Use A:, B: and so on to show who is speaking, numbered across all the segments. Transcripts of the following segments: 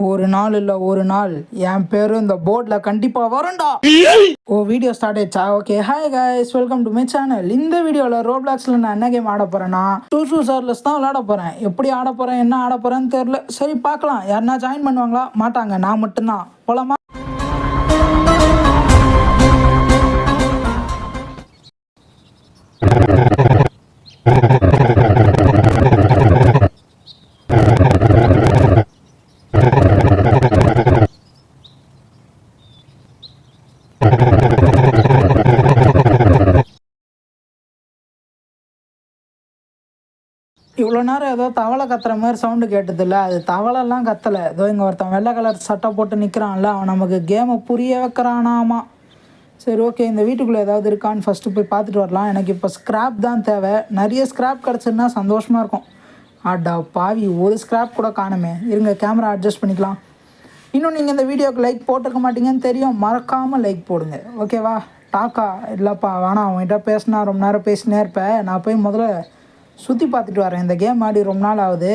A: ஒரு நாள் இல்லை ஒரு நாள் என் பேர் இந்த போர்டில் கண்டிப்பாக வரும்டா. வீடியோ ஸ்டார்ட் ஆயிடுச்சா? Okay, hi guys, welcome to my channel. இந்த வீடியோவில் ரோப்ளாக்ஸில் நான் என்ன கேம் ஆட போகிறேன்னா டூ சர்லஸ் தான் விளாட போகிறேன். எப்படி ஆட போகிறேன், என்ன ஆட போகிறேன்னு தெரில. சரி பார்க்கலாம். யாருன்னா ஜாயின் பண்ணுவாங்களா? மாட்டாங்க, நான் மட்டும்தான். போலாமா? இவ்வளோ நேரம் ஏதோ தவளை கத்துற மாதிரி சவுண்டு கேட்டதில்ல. அது தவளைலாம் கத்தலை. ஏதோ இங்கே ஒருத்தன் வெள்ளை கலர் சட்டை போட்டு நிற்கிறான்ல, அவன் நமக்கு கேமை புரிய வைக்கிறானாமா. சரி, ஓகே, இந்த வீட்டுக்குள்ளே ஏதாவது இருக்கான்னு ஃபஸ்ட்டு போய் பார்த்துட்டு வரலாம். எனக்கு இப்போ ஸ்க்ராப் தான் தேவை. நிறைய ஸ்க்ராப் கிடச்சிருந்தா சந்தோஷமாக இருக்கும். ஆடா பாவி, ஒரு ஸ்க்ராப் கூட காணுமே. இருங்க, கேமரா அட்ஜஸ்ட் பண்ணிக்கலாம். இன்னும் நீங்கள் இந்த வீடியோக்கு லைக் போட்டிருக்க மாட்டீங்கன்னு தெரியும். மறக்காமல் லைக் போடுங்க, ஓகேவா? டாக்கா இல்லைப்பா, வேணாம். அவன்கிட்ட பேசினா ரொம்ப நேரம் பேசினே இருப்பேன். நான் போய் முதல்ல சுற்றி பார்த்துட்டு வரேன். இந்த கேம் ஆடி ரொம்ப நாள் ஆகுது.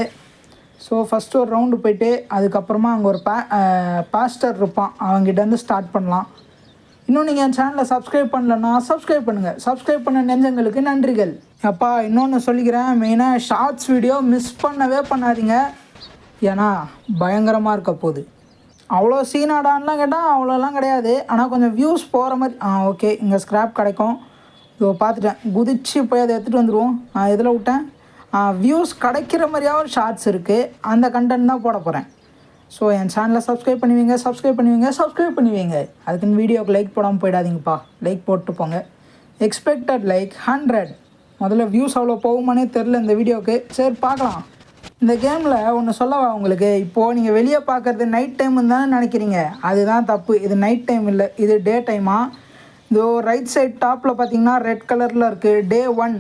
A: ஸோ ஃபஸ்ட்டு ஒரு ரவுண்டு போயிட்டு அதுக்கப்புறமா அங்கே ஒரு பாஸ்டர் இருப்பான், அவங்ககிட்டேருந்து ஸ்டார்ட் பண்ணலாம். இன்னும் நீங்கள் என் சேனலை சப்ஸ்கிரைப் பண்ணலன்னா சப்ஸ்கிரைப் பண்ணுங்கள். சப்ஸ்கிரைப் பண்ண நெஞ்சங்களுக்கு நன்றிகள். அப்பா, இன்னொன்று சொல்லிக்கிறேன், மெயினாக ஷார்ட்ஸ் வீடியோ மிஸ் பண்ணவே பண்ணாதீங்க. ஏன்னா பயங்கரமாக இருக்க போகுது. அவ்வளோ சீனாடான்லாம் கேட்டால் அவ்வளோலாம் கிடையாது. ஆனால் கொஞ்சம் வியூஸ் போகிற மாதிரி. ஓகே, இங்கே ஸ்க்ராப் கிடைக்கும். இதோ பார்த்துட்டேன். குதிச்சு போய் அதை எடுத்துகிட்டு வந்துடுவோம். இதில் விட்டேன். வியூஸ் கிடைக்கிற மாதிரியாக ஒரு ஷார்ட்ஸ் இருக்குது. அந்த கண்டென்ட் தான் போட போகிறேன். ஸோ என் சேனலை சப்ஸ்கிரைப் பண்ணுவீங்க. அதுக்குன்னு வீடியோக்கு லைக் போடாமல் போயிடாதீங்கப்பா. லைக் போட்டு போங்க. Expected like 100. முதல்ல வியூஸ் அவ்வளோ போகுமானே தெரில இந்த வீடியோவுக்கு. சரி பார்க்கலாம். இந்த கேமில் ஒன்று சொல்லவா உங்களுக்கு? இப்போது நீங்கள் வெளியே பார்க்குறது நைட் டைமுன்னு தானே நினைக்கிறீங்க. அதுதான் தப்பு. இது நைட் டைம் இல்லை, இது டே டைமாக. இதோ ரைட் சைட் டாப்பில் பார்த்தீங்கன்னா ரெட் கலரில் இருக்குது. டே 1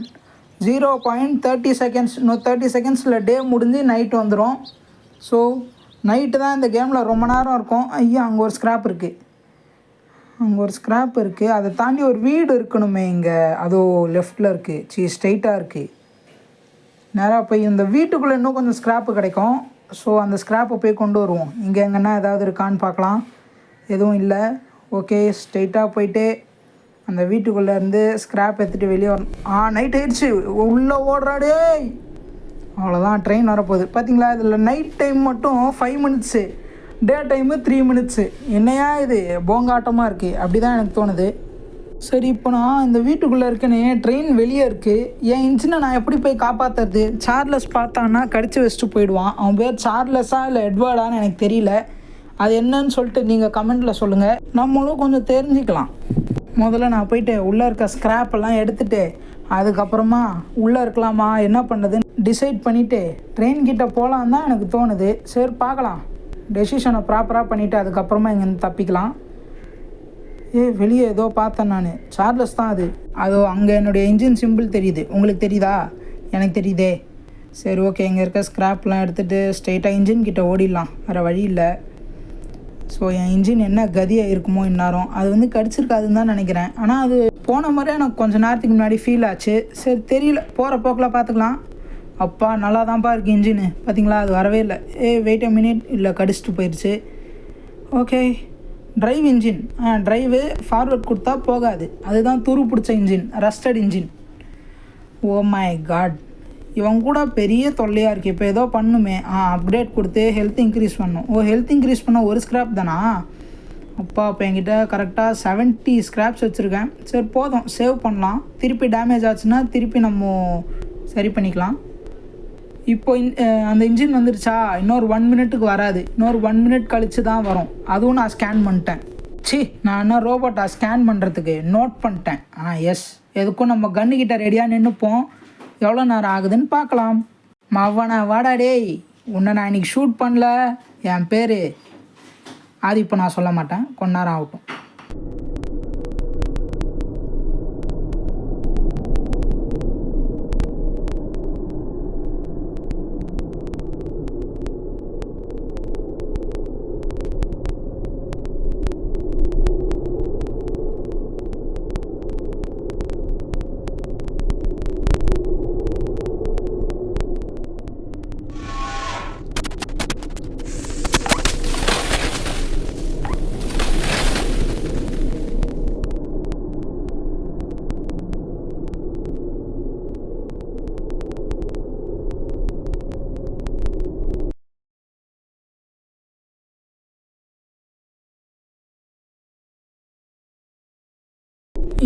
A: 0.30 செகண்ட்ஸ். இன்னும் 30 செகண்ட்ஸில் டே முடிஞ்சு நைட்டு வந்துடும். ஸோ நைட்டு தான் இந்த கேமில் ரொம்ப நேரம் இருக்கும். ஐயா, அங்கே ஒரு ஸ்க்ராப் இருக்குது. அதை தாண்டி ஒரு வீடு இருக்கணுமே இங்கே. அதோ லெஃப்டில் இருக்குது. ஸ்ட்ரைட்டாக இருக்குது. நேராக போய் இந்த வீட்டுக்குள்ளே இன்னும் கொஞ்சம் ஸ்க்ராப்பு கிடைக்கும். ஸோ அந்த ஸ்க்ராப்பை போய் கொண்டு வருவோம். இங்கே எங்கன்னா ஏதாவது இருக்கான்னு பார்க்கலாம். எதுவும் இல்லை. ஓகே, ஸ்ட்ரைட்டாக போயிட்டு அந்த வீட்டுக்குள்ளேருந்து ஸ்க்ராப் எடுத்துகிட்டு வெளியே வரணும். நைட் ஆயிடுச்சு. உள்ளே ஓடுறாடே. அவ்வளோதான், ட்ரெயின் வரப்போகுது. பார்த்தீங்களா, இதில் நைட் டைம் மட்டும் 5 மினிட்ஸு, டே டைமு 3 மினிட்ஸு. என்னையா இது போங்காட்டமாக இருக்குது? அப்படி தான் எனக்கு தோணுது. சரி, இப்போ நான் இந்த வீட்டுக்குள்ளே இருக்கேனே, ட்ரெயின் வெளியே இருக்குது. என் இன்ஜினை நான் எப்படி போய் காப்பாற்றுறது? சார்லஸ் பார்த்தான்னா கடிச்சு வச்சுட்டு போயிடுவான். அவன் பேர் சார்லஸா இல்லை எட்வர்டான்னு எனக்கு தெரியல. அது என்னன்னு சொல்லிட்டு நீங்கள் கமெண்ட்டில் சொல்லுங்கள். நம்மளும் கொஞ்சம் தெரிஞ்சுக்கலாம். முதல்ல நான் போயிட்டு உள்ளே இருக்க ஸ்க்ராப்பெல்லாம் எடுத்துகிட்டு அதுக்கப்புறமா உள்ளே இருக்கலாமா என்ன பண்ணுறதுன்னு டிசைட் பண்ணிவிட்டு ட்ரெயின் கிட்டே போகலான்னு தான் எனக்கு தோணுது. சரி பார்க்கலாம். டெசிஷனை ப்ராப்பராக பண்ணிவிட்டு அதுக்கப்புறமா இங்கேருந்து தப்பிக்கலாம். வெளியே ஏதோ பார்த்தேன் நான். சார்லஸ் தான் அது. அதோ அங்கே என்னுடைய இன்ஜின் சிம்பிள் தெரியுது. உங்களுக்கு தெரியுதா? எனக்கு தெரியுதே. சரி, ஓகே, இங்கே இருக்க ஸ்க்ராப்லாம் எடுத்துகிட்டு ஸ்ட்ரெயிட்டாக இன்ஜின் கிட்டே ஓடிடலாம். வேறு வழி இல்லை. ஸோ என் இன்ஜின் என்ன கதியாக இருக்குமோ இந்நேரம். அது கடிச்சிருக்காதுன்னு தான் நினைக்கிறேன். ஆனால் அது போன மாதிரியே எனக்கு கொஞ்சம் நேரத்துக்கு முன்னாடி ஃபீல் ஆச்சு. சரி, தெரியல, போகிற போக்கில் பார்த்துக்கலாம். அப்பா, நல்லா தான்ப்பா இருக்குது இன்ஜின். பார்த்தீங்களா, அது வரவே இல்லை. Wait a minute. இல்லை, கடிச்சிட்டு போயிடுச்சு. Okay, drive engine. Drive forward கொடுத்தா போகாது. அதுதான் துரு பிடிச்ச engine, rusted engine. Oh my God, இவன் கூட பெரிய தொல்லையாக இருக்குது. இப்போ ஏதோ பண்ணுமே. அப்டேட் கொடுத்து ஹெல்த் இன்க்ரீஸ் பண்ணணும். ஹெல்த் இன்க்ரீஸ் பண்ண ஒரு ஸ்க்ராப் தானா? அப்பா, இப்போ என்கிட்ட கரெக்டாக 70 ஸ்க்ராப்ஸ் வச்சுருக்கேன். சரி, போதும், சேவ் பண்ணலாம். திருப்பி டேமேஜ் ஆச்சுன்னா திருப்பி நம்ம சரி பண்ணிக்கலாம். இப்போ அந்த இன்ஜின் வந்துருச்சா? இன்னொரு 1 மினிட்டுக்கு வராது. இன்னொரு 1 மினிட் கழித்து தான் வரும். அதுவும் நான் ஸ்கேன் பண்ணிட்டேன். நான் என்ன ரோபோட்டா ஸ்கேன் பண்ணுறதுக்கு? நோட் பண்ணிட்டேன். எஸ், எதுக்கும் நம்ம கன்னுக்கிட்ட ரெடியாக நின்றுப்போம். எவ்வளோ நேரம் ஆகுதுன்னு பார்க்கலாம். மவனா வாடா டேய், உன்னை நான் இன்றைக்கி ஷூட் பண்ணல. என் பேர் அது இப்போ நான் சொல்ல மாட்டேன், கொஞ்ச நேரம் ஆகட்டும்.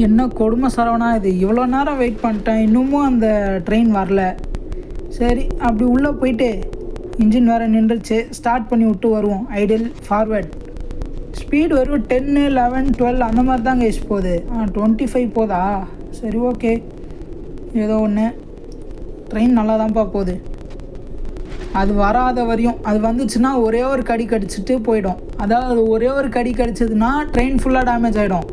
A: என்ன கொடுமை சரவணா இது, இவ்வளோ நேரம் வெயிட் பண்ணிட்டேன், இன்னமும் அந்த ட்ரெயின் வரல. சரி அப்படி உள்ளே போயிட்டு இன்ஜின் வேறு நின்றுச்சு, ஸ்டார்ட் பண்ணி விட்டு வருவோம். ஐடில் ஃபார்வேர்ட் ஸ்பீடு வரும் 10, 11, 12 அந்த மாதிரி தாங்க போகுது. 25 போதா? சரி ஓகே, ஏதோ ஒன்று. ட்ரெயின் நல்லா தான்ப்பா போகுது. அது வராத வரையும், அது வந்துச்சுன்னா ஒரே ஒரு கடி கடிச்சிட்டு போயிடும். அதாவது ஒரே ஒரு கடி கடிச்சதுன்னா ட்ரெயின் ஃபுல்லாக டேமேஜ் ஆகிடும்.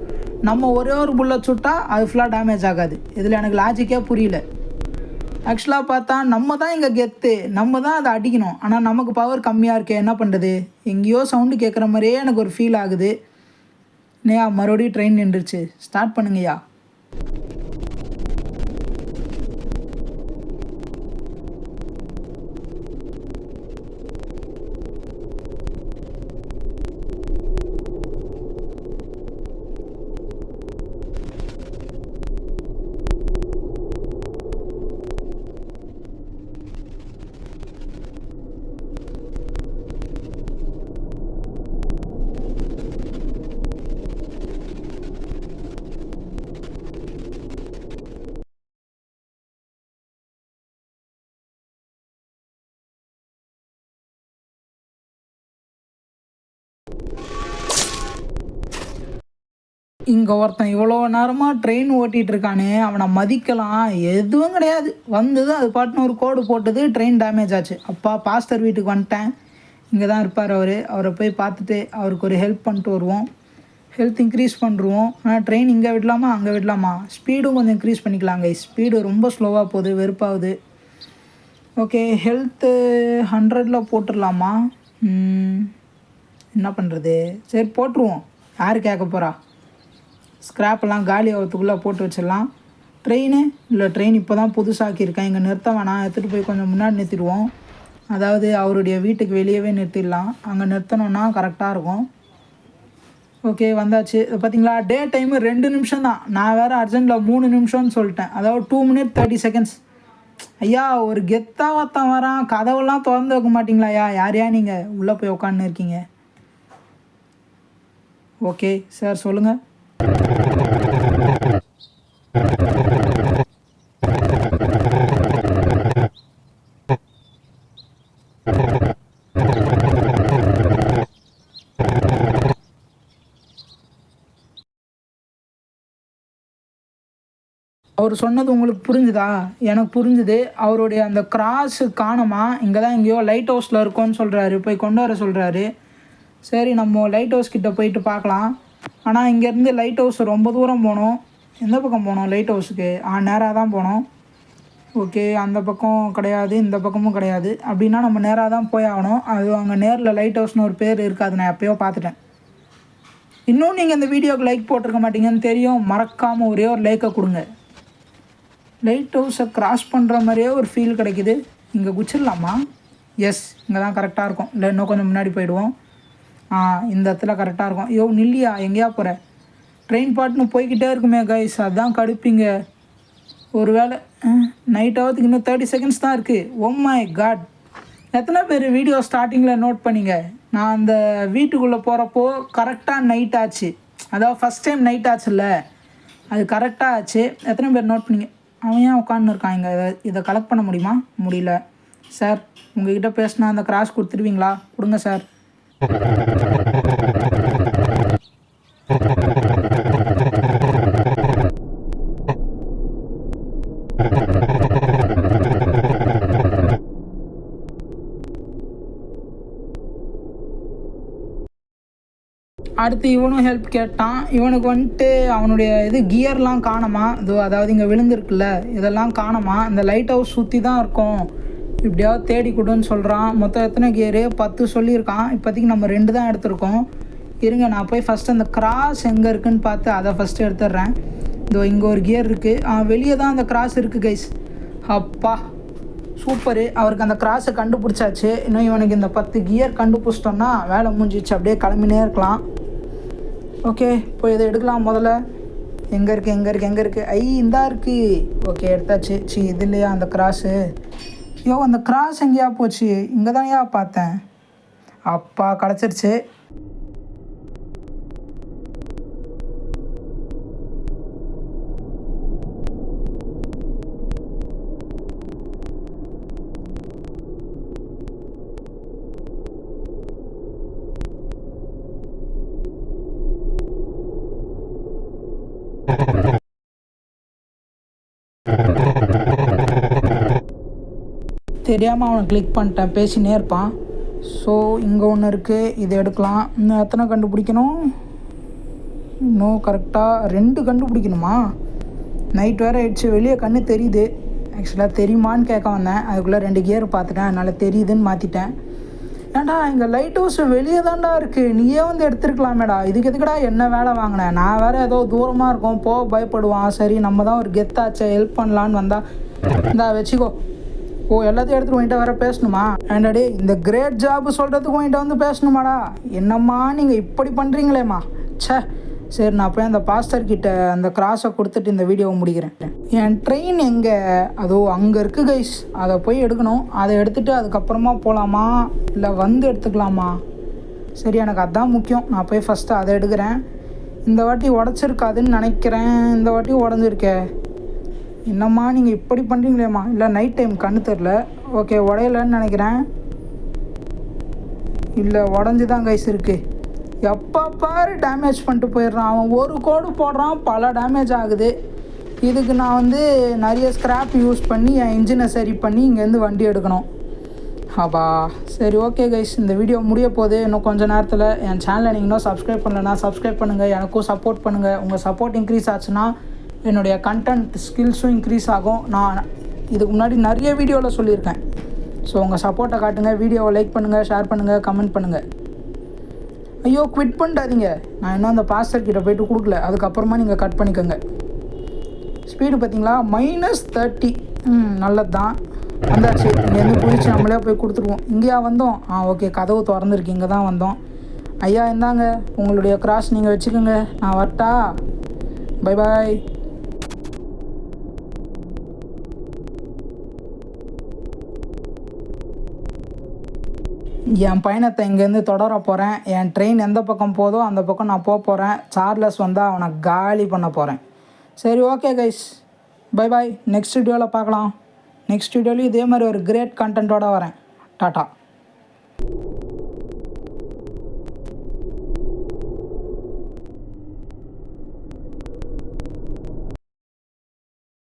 A: நம்ம ஒரே ஒரு புல்லட் சுட்டால் அது ஃபுல்லாக டேமேஜ் ஆகாது. இதில் எனக்கு லாஜிக்கே புரியல. ஆக்சுவலாக பார்த்தா நம்ம தான் இங்கே கெத்து, நம்ம தான் அதை அடிக்கணும். ஆனால் நமக்கு பவர் கம்மியாக இருக்கே, என்ன பண்ணுறது? எங்கேயோ சவுண்டு கேட்குற மாதிரியே எனக்கு ஒரு ஃபீல் ஆகுது. நேயா மறுபடியும் ட்ரெயின் நின்றுச்சு, ஸ்டார்ட் பண்ணுங்கய்யா. இங்கே ஒருத்தன் இவ்வளோ நேரமாக ட்ரெயின் ஓட்டிகிட்டு இருக்கானே, அவனை மதிக்கலாம் எதுவும் கிடையாது. வந்தது அது பாட்டுன்னு ஒரு கோடு போட்டது, ட்ரெயின் டேமேஜ் ஆச்சு. அப்பா பாஸ்டர் வீட்டுக்கு வந்துட்டேன், இங்கே தான் இருப்பார் அவர். அவரை போய் பார்த்துட்டு அவருக்கு ஒரு ஹெல்ப் பண்ணிட்டு வருவோம். ஹெல்த் இன்க்ரீஸ் பண்ணுருவோம். ஆனால் ட்ரெயின் இங்கே விடலாமா அங்கே விடலாமா? ஸ்பீடும் கொஞ்சம் இன்க்ரீஸ் பண்ணிக்கலாங்க. ஸ்பீடு ரொம்ப ஸ்லோவாக போகுது, வெறுப்பாகுது. Okay, health 100 போட்டுடலாமா? என்ன பண்ணுறது? சரி போட்டுருவோம், யார் கேட்க போகிறா? ஸ்க்ராப்பெல்லாம் காலி ஆகிறதுக்குள்ளே போட்டு வச்சிடலாம். ட்ரெயின் இப்போ தான் புதுசாக்கியிருக்கேன், இங்கே நிறுத்த வேணாம், எடுத்துகிட்டு போய் கொஞ்சம் முன்னாடி நிறுத்திடுவோம். அதாவது அவருடைய வீட்டுக்கு வெளியவே நிறுத்திடலாம், அங்கே நிறுத்தணுன்னா கரெக்டாக இருக்கும். ஓகே வந்தாச்சு. பார்த்தீங்களா, டே டைமு 2 நிமிஷம் தான். நான் வேறு அர்ஜென்ட்டில் 3 நிமிஷம்னு சொல்லிட்டேன். அதாவது 2 minutes 30 seconds. ஐயா ஒரு கெத்தாக ஒருத்தன் வரான், கதவெல்லாம் திறந்து வைக்க மாட்டிங்களா ஐயா? யாரையா நீங்கள் உள்ளே போய் உட்காந்து இருக்கீங்க? ஓகே சார் சொல்லுங்கள். அவர் சொன்னது உங்களுக்கு புரிஞ்சுதா? எனக்கு புரிஞ்சுது. அவருடைய அந்த கிராஸு காணுமா, இங்கே தான் எங்கேயோ லைட் ஹவுஸில் இருக்கோன்னு சொல்கிறாரு, போய் கொண்டு வர சொல்கிறாரு. சரி நம்ம லைட் ஹவுஸ் கிட்டே போயிட்டு பார்க்கலாம். ஆனால் இங்கேருந்து லைட் ஹவுஸ் ரொம்ப தூரம் போகணும். எந்த பக்கம் போகணும் லைட் ஹவுஸுக்கு? நேராக தான் போகணும். ஓகே, அந்த பக்கம் கிடையாது, இந்த பக்கமும் கிடையாது. அப்படின்னா நம்ம நேராக தான் போய் ஆகணும். அது அங்கே நேரில் லைட் ஹவுஸ்னு ஒரு பேர் இருக்காது, நான் எப்போயோ பார்த்துட்டேன். இன்னும் நீங்கள் இந்த வீடியோவுக்கு லைக் போட்டிருக்க மாட்டீங்கன்னு தெரியும். மறக்காமல் ஒரே ஒரு லைக்கை கொடுங்க. லைட் ஹவுஸை க்ராஸ் பண்ணுற மாதிரியே ஒரு ஃபீல் கிடைக்குது. இங்கே குச்சிடலாமா? எஸ், இங்கே தான் கரெக்டாக இருக்கும். இல்லை இன்னும் கொஞ்சம் முன்னாடி போயிடுவோம். இந்த இடத்துல கரெக்டாக இருக்கும். யோ நில்லியா, எங்கேயா போகிற? ட்ரெயின் பாட்டுன்னு போய்கிட்டே இருக்குமே கைஸ், அதுதான் கடுப்பிங்க. ஒரு வேளை நைட் ஆகிறதுக்கு இன்னும் 30 seconds தான் இருக்குது. ஓ மை காட், எத்தனை பேர் வீடியோ ஸ்டார்டிங்கில் நோட் பண்ணிங்க? நான் அந்த வீட்டுக்குள்ளே போகிறப்போ கரெக்டாக நைட் ஆச்சு. அதாவது ஃபஸ்ட் டைம் நைட் ஆச்சுல்ல, அது கரெக்டாக ஆச்சு. எத்தனை பேர் நோட் பண்ணிங்க? அவன் ஏன் உட்காந்து இருக்கான் இங்கே? இதை கலெக்ட் பண்ண முடியுமா? முடியல. சார் உங்கள்கிட்ட பேசினா அந்த கிராஸ் கொடுத்துருவீங்களா? கொடுங்க சார். அடுத்து இவனும் ஹெல்ப் கேட்டான். இவனுக்கு வந்துட்டு அவனுடைய இது கியர்லாம் காணுமா, அதாவது இங்கே விழுந்துருக்குல்ல, இதெல்லாம் காணுமா. இந்த லைட் ஹவுஸ் சுற்றி தான் இருக்கும், இப்படியாவது தேடி கொடுன்னு சொல்கிறான். மொத்தம் எத்தனை கியரு? 10 சொல்லியிருக்கான். இப்போதைக்கு நம்ம 2 தான் எடுத்திருக்கோம். இருங்க நான் போய் ஃபஸ்ட்டு அந்த கிராஸ் எங்கே இருக்குதுன்னு பார்த்து அதை ஃபஸ்ட்டு எடுத்துடுறேன். இங்கே ஒரு கியர் இருக்குது, வெளியே தான் அந்த கிராஸ் இருக்குது கைஸ். அப்பா சூப்பரு, அவருக்கு அந்த கிராஸை கண்டுபிடிச்சாச்சு. இன்னும் இவனுக்கு இந்த 10 கியர் கண்டுபிடிச்சிட்டோன்னா வேலை முடிஞ்சிச்சு, அப்படியே கிளம்பினே இருக்கலாம். ஓகே போய் இதை எடுக்கலாம். முதல்ல எங்கே இருக்குது? இந்தா இருக்குது. ஓகே எடுத்தாச்சு. இது இல்லையா அந்த கிராஸு? அந்த கிராஸ் எங்கேயா போச்சு? இங்கே தானேயா பார்த்தேன். அப்பா கிடச்சிருச்சு. தெரியாமல் அவனை கிளிக் பண்ணிட்டேன், பேசினே இருப்பான். ஸோ இங்கே ஒன்று இருக்குது, இதை எடுக்கலாம். இன்னும் எத்தனை கண்டுபிடிக்கணும்? இன்னும் கரெக்டாக 2 கண்டுபிடிக்கணுமா? நைட் வேறு ஆயிடுச்சு, வெளியே கண்ணு தெரியுது. ஆக்சுவலாக தெரியுமான்னு கேட்க வந்தேன், அதுக்குள்ளே 2 கியர் பார்த்துட்டேன், அதனால் தெரியுதுன்னு மாற்றிட்டேன். ஏன்டா இங்கே லைட் ஹவுஸ் வெளியே தான்டா இருக்குது, நீயே வந்து எடுத்துருக்கலாமேடா, இதுக்கு எதுக்குடா என்ன வேலை வாங்கினேன்? நான் வேறு ஏதோ தூரமாக இருக்கும் போக பயப்படுவான், சரி நம்ம தான் ஒரு கெத்தாச்சே ஹெல்ப் பண்ணலான்னு வந்தால் இந்தா வச்சுக்கோ. ஓ எல்லாத்தையும் எடுத்துகிட்டு வாங்கிட்ட வேறு பேசணுமா? ஏண்டாடே இந்த கிரேட் ஜாப் சொல்கிறதுக்கு வாங்கிட்ட வந்து பேசணுமாடா? என்னம்மா நீங்கள் இப்படி பண்ணுறீங்களேம்மா, ச்சே. சரி நான் போய் அந்த பாஸ்டர்கிட்ட அந்த கிராஸை கொடுத்துட்டு இந்த வீடியோவை முடிக்கிறேன். என் ட்ரெயின் எங்கே? அதோ அங்கே இருக்குது கைஸ், அதை போய் எடுக்கணும். அதை எடுத்துகிட்டு அதுக்கப்புறமா போகலாமா இல்லை வந்து எடுத்துக்கலாமா? சரி எனக்கு அதுதான் முக்கியம், நான் போய் ஃபஸ்ட்டு அதை எடுக்கிறேன். இந்த வாட்டி உடச்சிருக்காதுன்னு நினைக்கிறேன், இந்த வாட்டி உடஞ்சிருக்கே. என்னம்மா நீங்கள் இப்படி பண்ணுறீங்களேம்மா? இல்லை நைட் டைம் கண்ணு தெரில. ஓகே உடையலன்னு நினைக்கிறேன். இல்லை உடஞ்சி தான் கைஸ் இருக்குது. எப்போ பாரு டேமேஜ் பண்ணிட்டு போயிடுறான் அவன். ஒரு கோடு போடுறான், பல டேமேஜ் ஆகுது. இதுக்கு நான் வந்து நிறைய ஸ்க்ராப் யூஸ் பண்ணி என் இன்ஜினை சரி பண்ணி இங்கேருந்து வண்டி எடுக்கணும். அப்பா சரி ஓகே கைஸ், இந்த வீடியோ முடிய போகுது இன்னும் கொஞ்சம் நேரத்தில். என் சேனலை நீங்கள் இன்னும் சப்ஸ்கிரைப் பண்ணலைன்னா சப்ஸ்கிரைப் பண்ணுங்கள், எனக்கும் சப்போர்ட் பண்ணுங்கள். உங்கள் சப்போர்ட் இன்க்ரீஸ் ஆச்சுன்னா என்னுடைய கண்டென்ட் ஸ்கில்ஸும் இன்க்ரீஸ் ஆகும். நான் இதுக்கு முன்னாடி நிறைய வீடியோவில் சொல்லியிருக்கேன். ஸோ உங்கள் சப்போர்ட்டை காட்டுங்க, வீடியோவை லைக் பண்ணுங்கள், ஷேர் பண்ணுங்கள், கமெண்ட் பண்ணுங்கள். ஐயோ குவிட் பண்ணிட்டாதீங்க, நான் இன்னும் அந்த பாஸ்டர்கிட்ட போய்ட்டு கொடுக்கல, அதுக்கப்புறமா நீங்கள் கட் பண்ணிக்கோங்க. ஸ்பீடு பார்த்தீங்களா -30. நல்லது தான். வந்தாச்சு, இங்கேருந்து குளிச்சு நம்மளே போய் கொடுத்துருவோம். இங்கேயா வந்தோம்? ஓகே கதவு திறந்துருக்கு, இங்கே தான் வந்தோம். ஐயா இந்தாங்க உங்களுடைய கிராஸ் நீங்கள் வச்சுக்கோங்க, நான் வரட்டா? Bye bye. என் பயணத்தை இங்கேருந்து தொடர போகிறேன். என் ட்ரெயின் எந்த பக்கம் போதோ அந்த பக்கம் நான் போகிறேன். சார்லஸ் வந்தால் அவனை காலி பண்ண போகிறேன். சரி okay guys, bye bye. Next வீடியோவில் பார்க்கலாம். நெக்ஸ்ட் வீடியோலையும் இதே மாதிரி ஒரு கிரேட் கண்டென்ட்டோடு வரேன். டாட்டா.